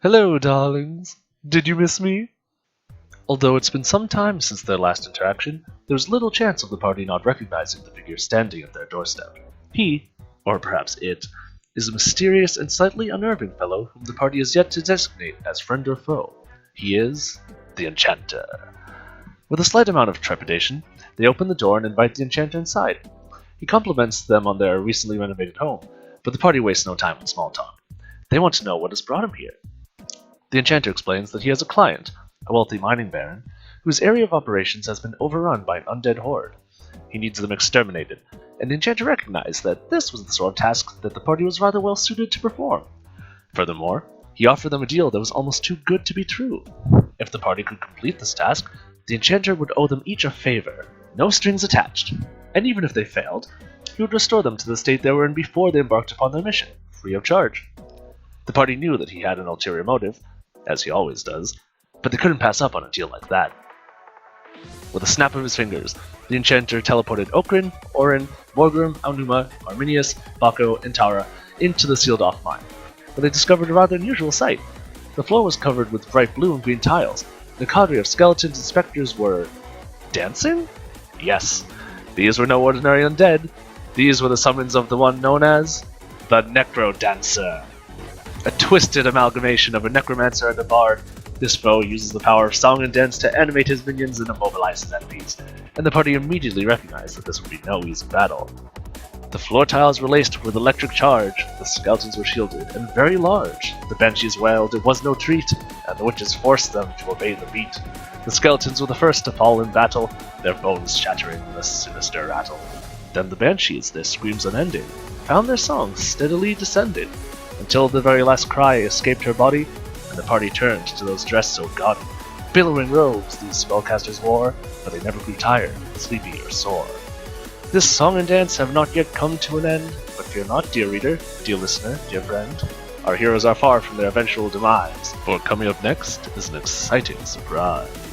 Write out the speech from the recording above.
Hello, darlings. Did you miss me? Although it's been some time since their last interaction, there's little chance of the party not recognizing the figure standing at their doorstep. He, or perhaps it, is a mysterious and slightly unnerving fellow whom the party has yet to designate as friend or foe. He is the Enchanter. With a slight amount of trepidation, they open the door and invite the Enchanter inside. He compliments them on their recently renovated home, but the party wastes no time on small talk. They want to know what has brought him here. The Enchanter explains that he has a client, a wealthy mining baron, whose area of operations has been overrun by an undead horde. He needs them exterminated, and the Enchanter recognized that this was the sort of task that the party was rather well suited to perform. Furthermore, he offered them a deal that was almost too good to be true. If the party could complete this task, the Enchanter would owe them each a favor, no strings attached, and even if they failed, he would restore them to the state they were in before they embarked upon their mission, free of charge. The party knew that he had an ulterior motive, as he always does, but they couldn't pass up on a deal like that. With a snap of his fingers, the Enchanter teleported Okrin, Orin, Morgrim, Aonuma, Arminius, Bako, and Tara into the sealed-off mine, where they discovered a rather unusual sight. The floor was covered with bright blue and green tiles. The cadre of skeletons and specters were dancing? Yes, these were no ordinary undead. These were the summons of the one known as the Necro Dancer. A twisted amalgamation of a necromancer and a bard, this foe uses the power of song and dance to animate his minions and immobilize his enemies, and the party immediately recognized that this would be no easy battle. The floor tiles were laced with electric charge, the skeletons were shielded and very large. The banshees wailed it was no treat, and the witches forced them to obey the beat. The skeletons were the first to fall in battle, their bones shattering with a sinister rattle. Then the banshees, their screams unending, found their songs steadily descended, until the very last cry escaped her body, and the party turned to those dressed so gaudy. Billowing robes these spellcasters wore, but they never grew tired, sleepy, or sore. This song and dance have not yet come to an end, but fear not, dear reader, dear listener, dear friend. Our heroes are far from their eventual demise, for coming up next is an exciting surprise.